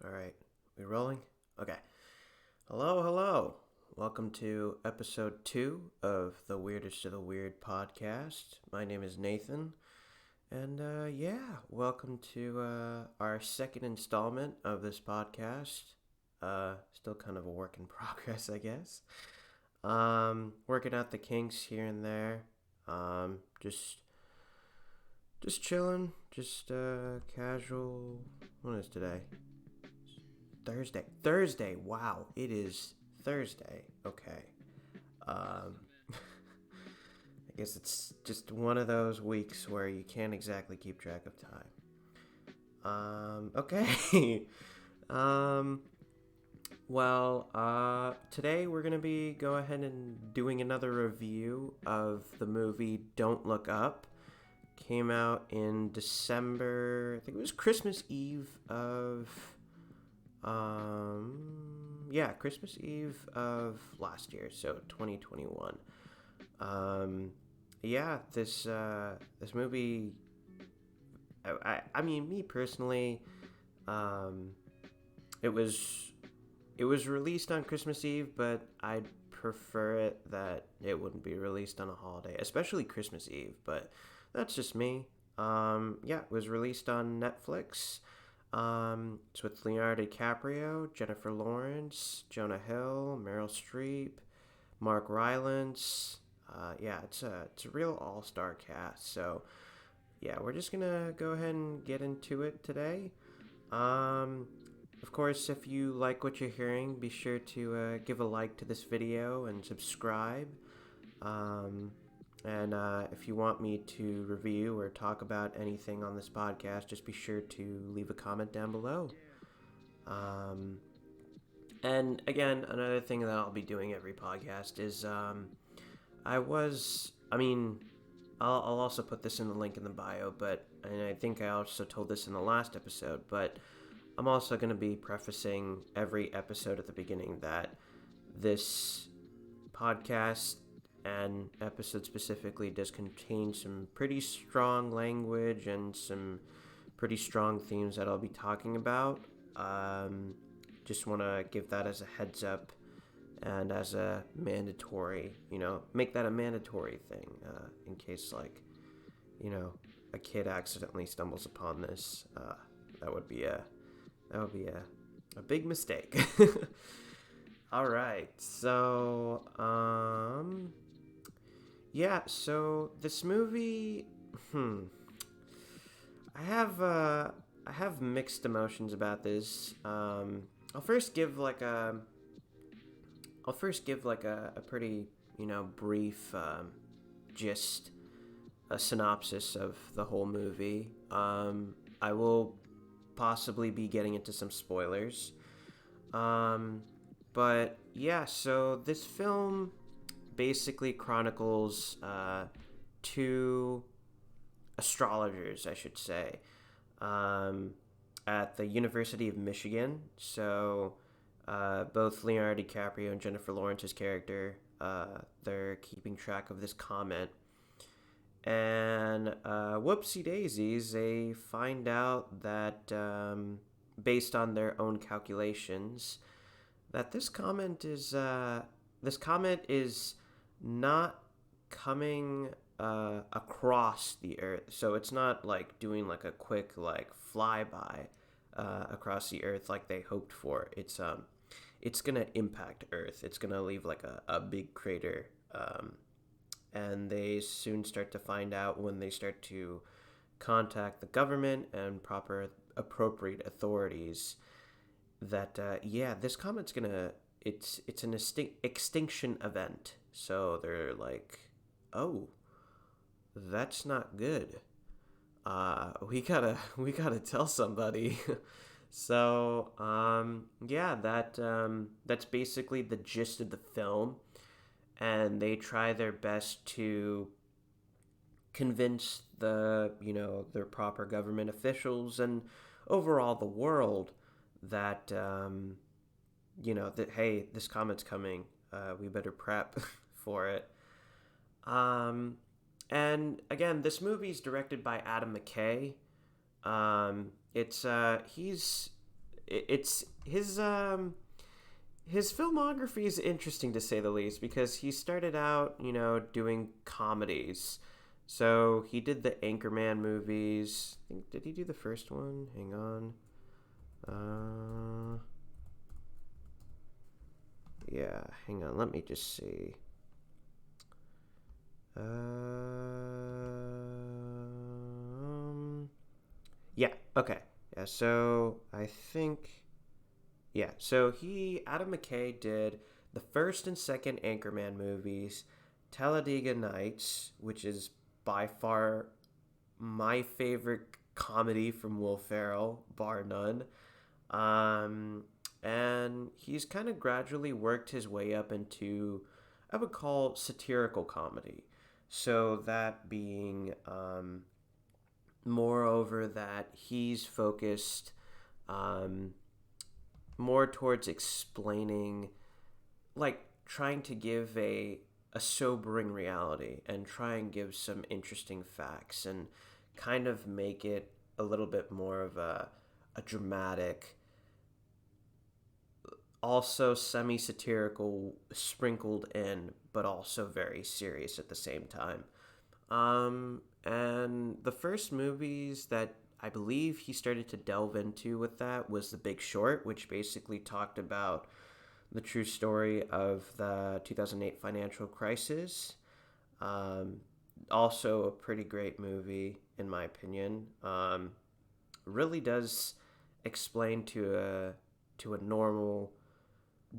All right, we rolling? Okay. Hello. Welcome to episode 2 of the Weirdest of the Weird podcast. My name is Nathan, and welcome to our second installment of this podcast. Still kind of a work in progress, I guess. Working out the kinks here and there. Just chilling, just casual. What is today? Thursday. Wow, it is Thursday. Okay. I guess it's just one of those weeks where you can't exactly keep track of time. Okay. um, Today we're gonna be go ahead and doing another review of the movie Don't Look Up. Came out in December. I think it was Christmas Eve of Christmas Eve of last year, so 2021. This movie. I mean, me personally, um, it was released on Christmas Eve, but I'd prefer it that it wouldn't be released on a holiday, especially Christmas Eve. But that's just me. It was released on Netflix. It's with Leonardo DiCaprio, Jennifer Lawrence, Jonah Hill, Meryl Streep, Mark Rylance. It's a real all-star cast. So yeah, we're just gonna go ahead and get into it today. Of course, if you like what you're hearing, be sure to give a like to this video and subscribe. And if you want me to review or talk about anything on this podcast, just be sure to leave a comment down below. And again, another thing that I'll be doing every podcast is I'll also put this in the link in the bio, and I think I also told this in the last episode, but I'm also going to be prefacing every episode at the beginning that this podcast and episode specifically does contain some pretty strong language and some pretty strong themes that I'll be talking about. Just want to give that as a heads up and as a mandatory, make that a mandatory thing in case, a kid accidentally stumbles upon this. That would be a big mistake. All right, so so this movie, I have mixed emotions about this. I'll first give a pretty, brief gist, a synopsis of the whole movie. I will possibly be getting into some spoilers. So this film basically chronicles two astrologers, I should say, at the University of Michigan. So both Leonardo DiCaprio and Jennifer Lawrence's character, they're keeping track of this comet. And whoopsie daisies, they find out that based on their own calculations, that this comet is not coming across the Earth. So it's not like doing like a quick flyby across the Earth like they hoped for. It's gonna impact Earth. It's gonna leave like a big crater. And they soon start to find out when they start to contact the government and proper appropriate authorities that this comet's gonna it's an extinction event. So they're like, oh, that's not good. We gotta tell somebody. So that's basically the gist of the film, and they try their best to convince their proper government officials and overall the world that that, hey, this comet's coming, we better prep for it. And again, this movie's directed by Adam McKay. It's it's his filmography is interesting to say the least because he started out, doing comedies. So he did the Anchorman movies. I think, did he do the first one? Hang on. Uh, yeah, hang on. Let me just see. Yeah, okay. Yeah, so I think yeah, so Adam McKay did the first and second Anchorman movies, Talladega Nights, which is by far my favorite comedy from Will Ferrell, bar none. Um, and he's kind of gradually worked his way up into, I would call, satirical comedy. So that being, moreover, that he's focused um, more towards explaining, like trying to give a sobering reality and try and give some interesting facts and kind of make it a little bit more of a dramatic, also semi-satirical sprinkled in, but also very serious at the same time. And the first movies that I believe he started to delve into with that was The Big Short, which basically talked about the true story of the 2008 financial crisis. Um, Also, a pretty great movie, in my opinion. Really does explain to a normal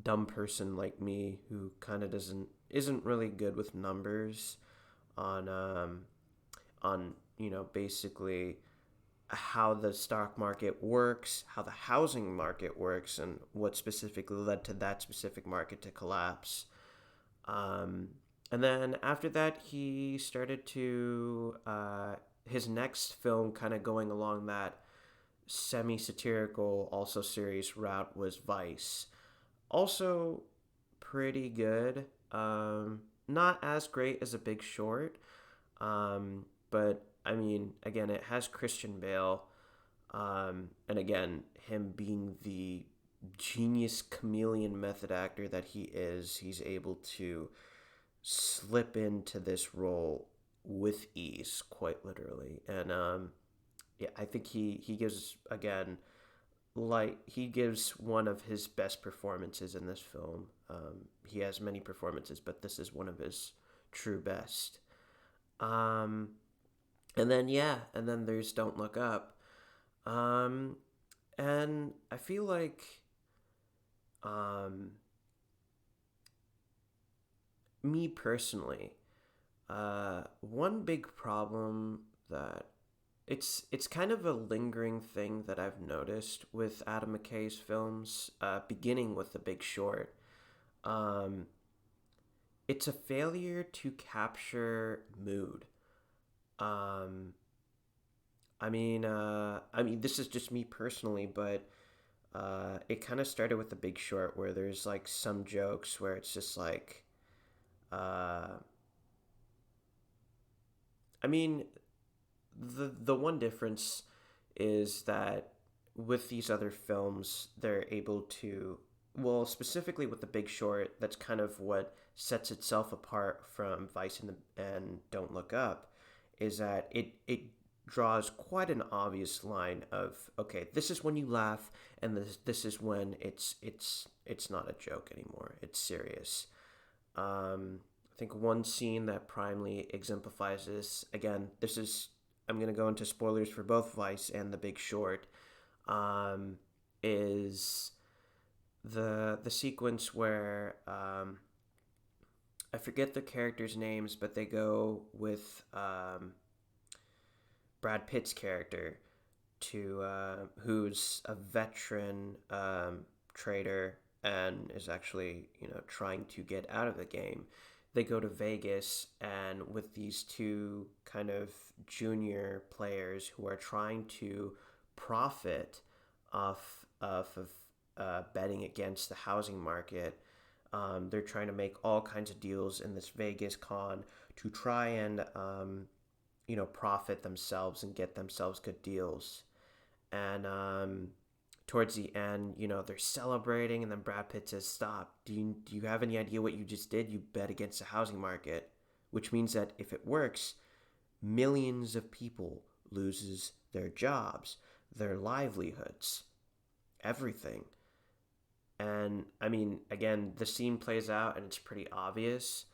dumb person like me who kind of doesn't isn't really good with numbers on basically how the stock market works, how the housing market works, and what specifically led to that specific market to collapse. Um, and then after that, he started to his next film, kind of going along that semi-satirical, also serious route, was Vice. Also, pretty good. Not as great as A Big Short, but I mean, again, it has Christian Bale, and again, him being the genius chameleon method actor that he is, he's able to slip into this role with ease, quite literally. And yeah, I think he gives again like he gives one of his best performances in this film. He has many performances, but this is one of his true best. Um, and then there's Don't Look Up. Um, and I feel like um, me personally, one big problem that it's kind of a lingering thing that I've noticed with Adam McKay's films, beginning with The Big Short. Um, it's a failure to capture mood. Um, I mean, this is just me personally, but it kind of started with The Big Short, where there's like some jokes where it's just like, uh, I mean, the one difference is that with these other films, they're able to, well, specifically with The Big Short, that's kind of what sets itself apart from Vice and Don't Look Up, is that it draws quite an obvious line of, okay, this is when you laugh, and this is when it's not a joke anymore. It's serious. I think one scene that primarily exemplifies this, again, this is, I'm going to go into spoilers for both Vice and The Big Short, um, is the sequence where I forget the characters' names, but they go with Brad Pitt's character to who's a veteran trader and is actually trying to get out of the game. They go to Vegas, and with these two kind of junior players who are trying to profit of betting against the housing market. They're trying to make all kinds of deals in this Vegas con to try and profit themselves and get themselves good deals. And towards the end, they're celebrating, and then Brad Pitt says, "Stop! Do you have any idea what you just did? You bet against the housing market," which means that if it works, millions of people loses their jobs, their livelihoods, everything. And I mean, again, the scene plays out, and it's pretty obvious.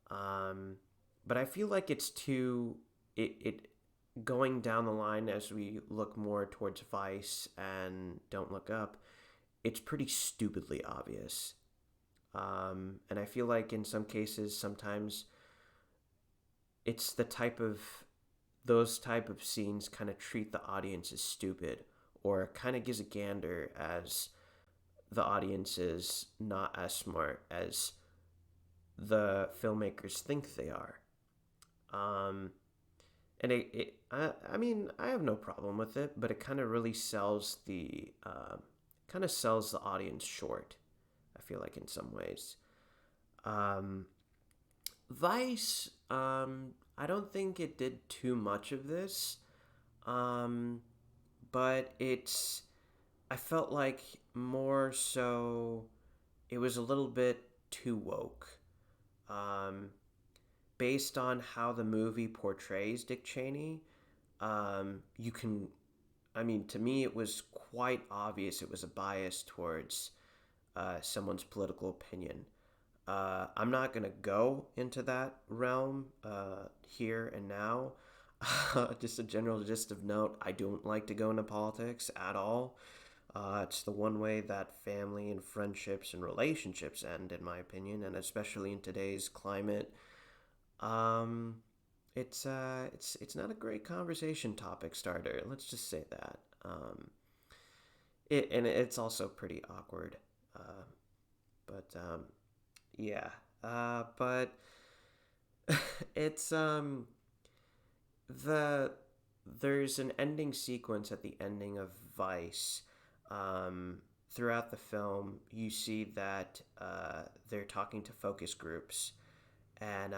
Um, but I feel like it's too it going down the line as we look more towards Vice and Don't Look Up. It's pretty stupidly obvious. And I feel like in some cases, sometimes it's those type of scenes kind of treat the audience as stupid, or kind of gives a gander as the audience is not as smart as the filmmakers think they are. Um, and I mean, I have no problem with it, but it kind of really sells the audience short. I feel like in some ways. Um, Vice, I don't think it did too much of this, um, but I felt like more so it was a little bit too woke. Um, Based on how the movie portrays Dick Cheney, you can, I mean, to me, it was quite obvious it was a bias towards someone's political opinion. I'm not going to go into that realm here and now. Just a general gist of note, I don't like to go into politics at all. It's the one way that family and friendships and relationships end, in my opinion, and especially in today's climate. Um, it's not a great conversation topic starter. Let's just say that. It's also pretty awkward. Uh, but yeah. But it's the there's an ending sequence at the ending of Vice. Throughout the film, you see that they're talking to focus groups, and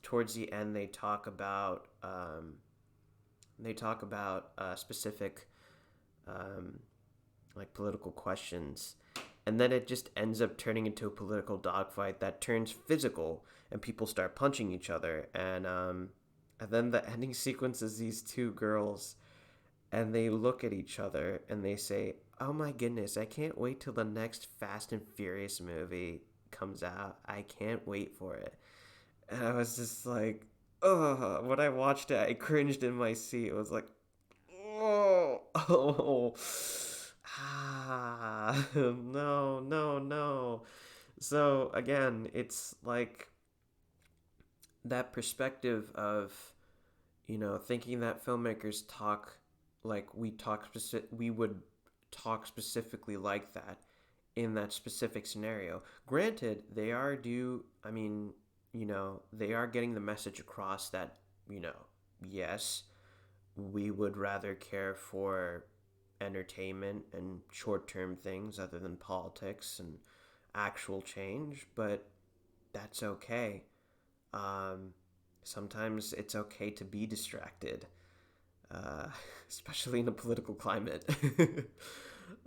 towards the end, they talk about specific um, like political questions, and then it just ends up turning into a political dogfight that turns physical, and people start punching each other, and then the ending sequence is these two girls, and they look at each other and they say, "Oh my goodness, I can't wait till the next Fast and Furious movie comes out. I can't wait for it." And I was just like, oh, when I watched it, I cringed in my seat. It was like, oh, oh, no, no, no. So again, it's like that perspective of, thinking that filmmakers talk like we would talk specifically like that in that specific scenario. Granted, they are getting the message across that, yes, we would rather care for entertainment and short term things other than politics and actual change, but that's okay. Um, Sometimes it's okay to be distracted, uh, especially in a political climate.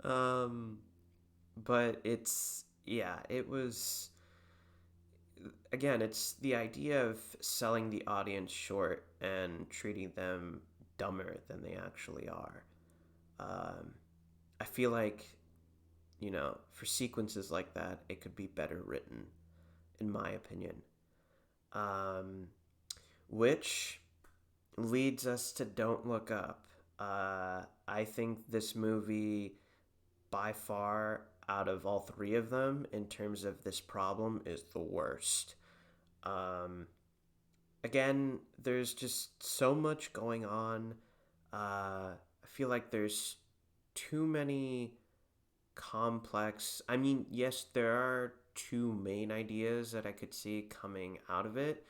um, but it was, again, it's the idea of selling the audience short and treating them dumber than they actually are. Um, I feel like, for sequences like that, it could be better written, in my opinion. Um, which leads us to Don't Look Up. I think this movie, by far, out of all three of them, in terms of this problem, is the worst. Um, Again, there's just so much going on. I feel like there's too many complex. I mean, yes, there are two main ideas that I could see coming out of it.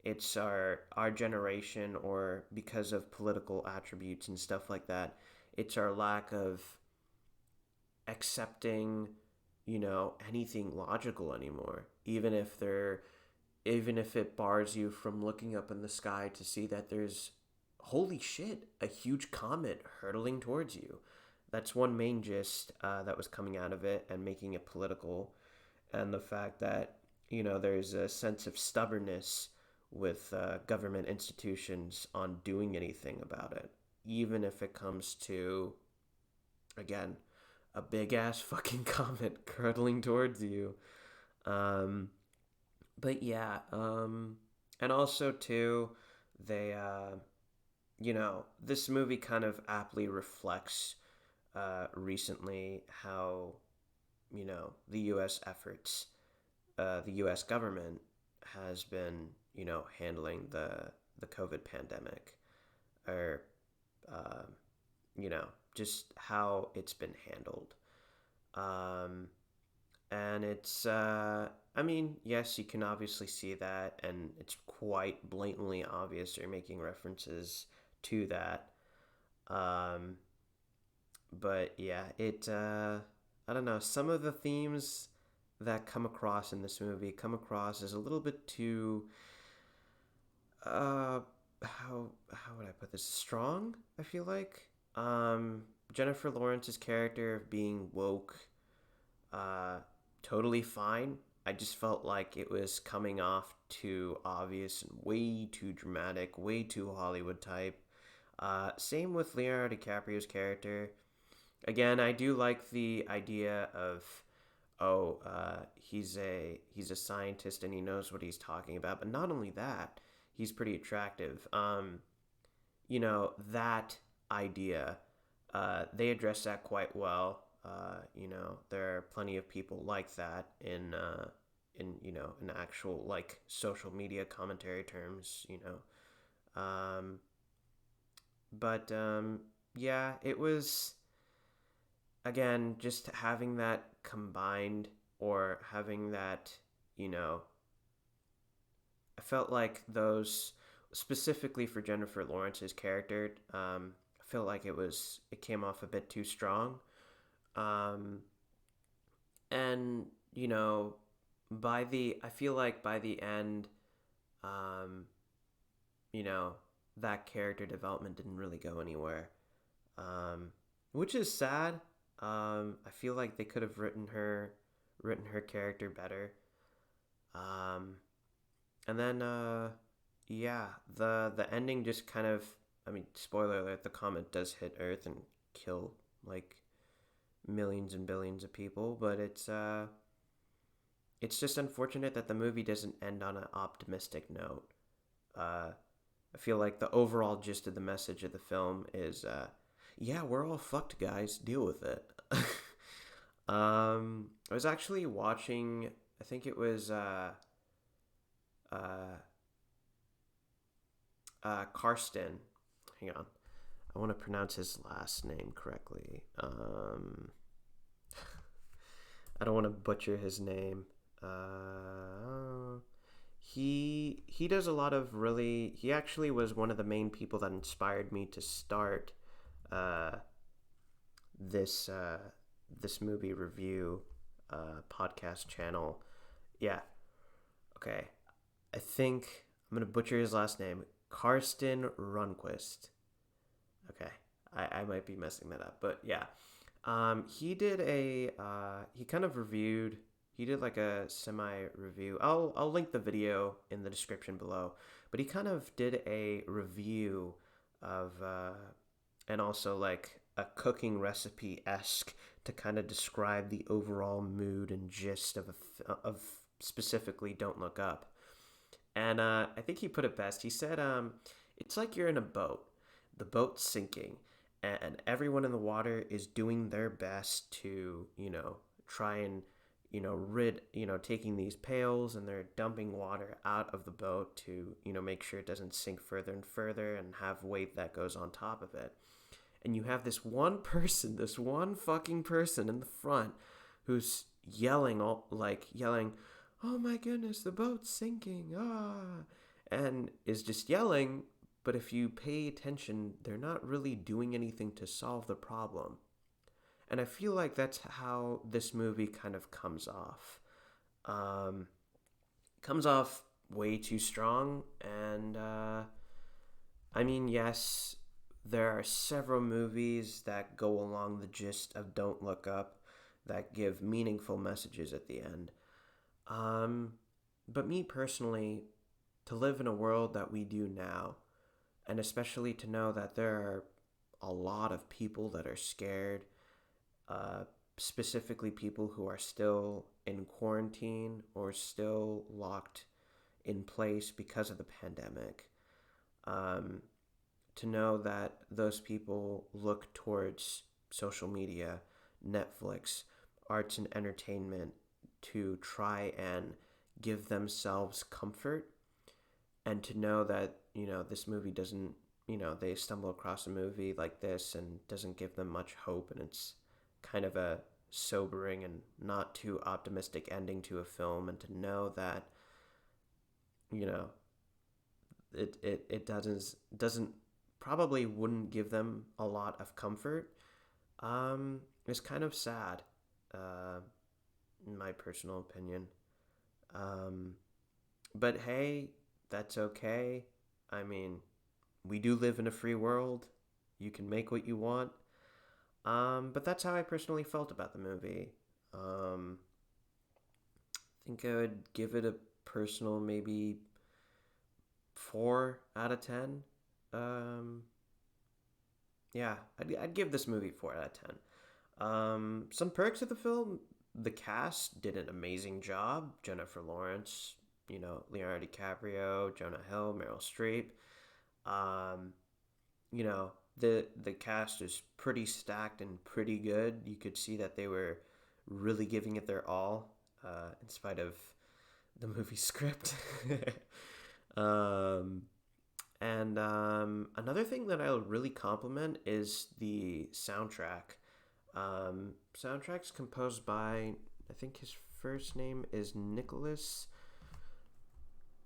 It's our generation, or because of political attributes and stuff like that, it's our lack of accepting, anything logical anymore. Even if it bars you from looking up in the sky to see that there's, holy shit, a huge comet hurtling towards you. That's one main gist that was coming out of it and making it political, and the fact that there's a sense of stubbornness with government institutions on doing anything about it, even if it comes to, again, a big ass fucking comet curdling towards you. Um, but yeah, and also too, they, this movie kind of aptly reflects recently how the U.S. efforts, the U.S. government has been handling the COVID pandemic, or uh, you know just how it's been handled. Um, and it's I mean, yes, you can obviously see that, and it's quite blatantly obvious they're making references to that. Um, but yeah, I don't know, some of the themes that come across in this movie come across as a little bit too uh how would I put this, strong, I feel like. Jennifer Lawrence's character of being woke, uh totally fine. I just felt like it was coming off too obvious and way too dramatic, way too Hollywood type. Same with Leonardo DiCaprio's character. Again, I do like the idea of, oh, he's a scientist and he knows what he's talking about. But not only that, he's pretty attractive. That idea, they address that quite well. There are plenty of people like that in actual like social media commentary terms. But yeah, it was, again, just having that combined, or having that, you know, I felt like those, specifically for Jennifer Lawrence's character, I felt like it came off a bit too strong. Um, and, I feel like by the end, um, you know, that character development didn't really go anywhere. Um, which is sad. I feel like they could have written her character better. Um, and then yeah, the ending just kind of, I mean, spoiler alert, the comet does hit Earth and kill like millions and billions of people, but it's just unfortunate that the movie doesn't end on an optimistic note. Uh, I feel like the overall gist of the message of the film is, yeah, we're all fucked, guys. Deal with it. I was actually watching. I think it was uh, Karsten. Hang on, I want to pronounce his last name correctly. I don't want to butcher his name. He does a lot of really. He actually was one of the main people that inspired me to start uh, this this movie review podcast channel. Yeah. Okay. I think I'm gonna butcher his last name. Karsten Runquist. Okay. I might be messing that up, but yeah. He did he kind of reviewed. He did like a semi review. I'll link the video in the description below. But he kind of did a review of and also like a cooking recipe esque, to kind of describe the overall mood and gist of specifically Don't Look Up. And I think he put it best. He said, it's like you're in a boat. The boat's sinking, and everyone in the water is doing their best to, try and, taking these pails, and they're dumping water out of the boat to, make sure it doesn't sink further and further and have weight that goes on top of it. And you have this one person, this one fucking person in the front who's yelling, "Oh my goodness, the boat's sinking, ah," and is just yelling. But if you pay attention, they're not really doing anything to solve the problem. And I feel like that's how this movie kind of comes off. Um, Comes off way too strong, and I mean, yes, there are several movies that go along the gist of Don't Look Up that give meaningful messages at the end. Um, but me personally, to live in a world that we do now, and especially to know that there are a lot of people that are scared, uh, specifically people who are still in quarantine or still locked in place because of the pandemic. Um, to know that those people look towards social media, Netflix, arts and entertainment to try and give themselves comfort, and to know that, this movie doesn't, they stumble across a movie like this and doesn't give them much hope, and it's kind of a sobering and not too optimistic ending to a film, and to know that, you know, it doesn't probably wouldn't give them a lot of comfort, is kind of sad, uh, in my personal opinion. Um, but hey, that's okay. I mean, we do live in a free world. You can make what you want. But that's how I personally felt about the movie. Um, I think I would give it a personal maybe 4 out of 10. Um, yeah, I'd give this movie 4 out of 10. Some perks of the film: the cast did an amazing job. Jennifer Lawrence, Leonardo DiCaprio, Jonah Hill, Meryl Streep. Um, the cast is pretty stacked and pretty good. You could see that they were really giving it their all, in spite of the movie script. um, and another thing that I'll really compliment is the soundtrack. Soundtrack's composed by, I think his first name is Nicholas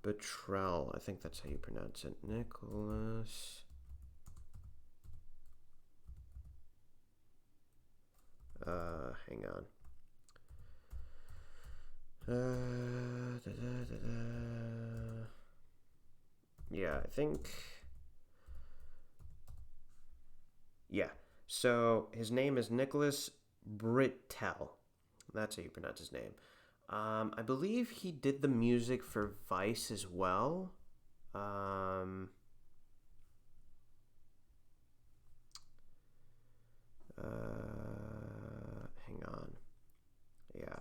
Betrell. I think that's how you pronounce it. Nicholas. Hang on. Da, da, da, da. Yeah, I think. Yeah. So his name is Nicholas Britell. That's how you pronounce his name. I believe he did the music for Vice as well. Um, Hang on. Yeah.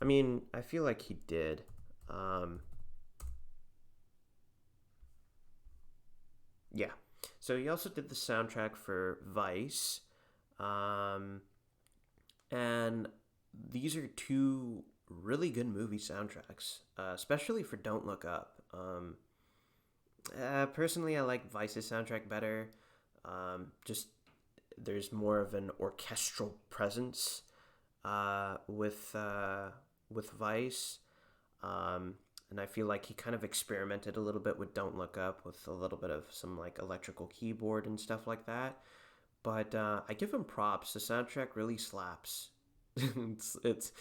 I mean, I feel like he did. Um, yeah. So he also did the soundtrack for Vice. Um, and these are two really good movie soundtracks, especially for Don't Look Up. Personally, I like Vice's soundtrack better. Just there's more of an orchestral presence, with Vice, and I feel like he kind of experimented a little bit with Don't Look Up with a little bit of some like electrical keyboard and stuff like that. But I give him props. The soundtrack really slaps. it's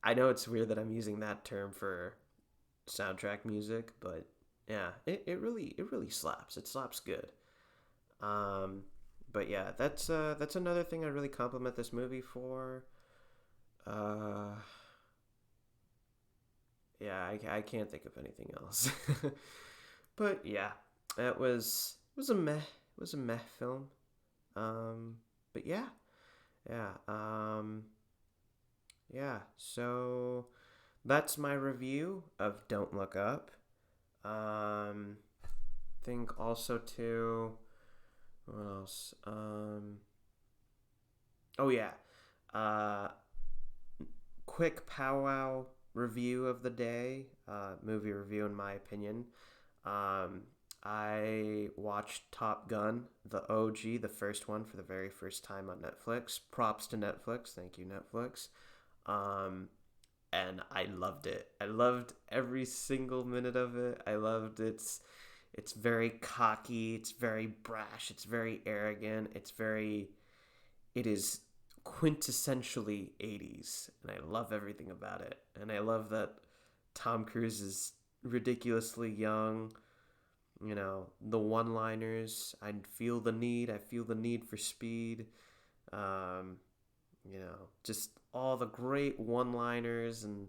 I know it's weird that I'm using that term for soundtrack music, but yeah, it really slaps. It slaps good. Um, but yeah, that's another thing I really compliment this movie for. Uh, yeah, I can't think of anything else. But yeah, it was a meh film. Um, but yeah, yeah, yeah. So that's my review of Don't Look Up. Think also too. What else? Oh yeah. Uh, Quick powwow review of the day. Movie review, in my opinion. Um, I watched Top Gun, the OG, the first one, for the very first time on Netflix. Props to Netflix. Thank you, Netflix. Um, and I loved it. I loved every single minute of it. I loved it's very cocky, it's very brash, it's very arrogant, it is quintessentially 80s, and I love everything about it. And I love that Tom Cruise is ridiculously young. the one-liners. I feel the need for speed. Um, just all the great one-liners and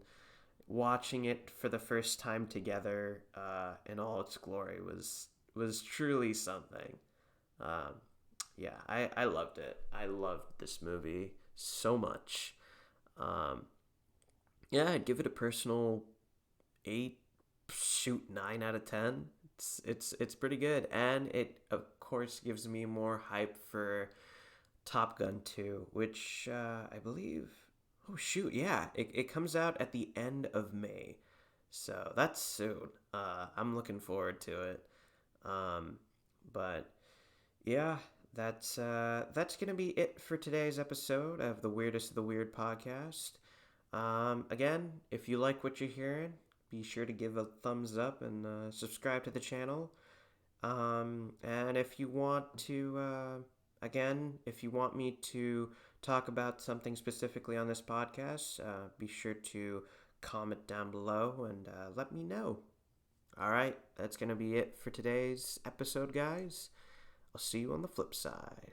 watching it for the first time together in all its glory was truly something. Um, yeah, I loved it. I loved this movie so much. Um, yeah, I'd give it a personal 8, shoot 9 out of 10. It's pretty good, and it of course gives me more hype for Top Gun 2, which I believe. Oh shoot, yeah, it comes out at the end of May, so that's soon. I'm looking forward to it. Um, but yeah, that's gonna be it for today's episode of the Weirdest of the Weird podcast. Again, if you like what you're hearing, be sure to give a thumbs up and subscribe to the channel. And if you want to, if you want me to talk about something specifically on this podcast, be sure to comment down below and let me know. All right, that's going to be it for today's episode, guys. I'll see you on the flip side.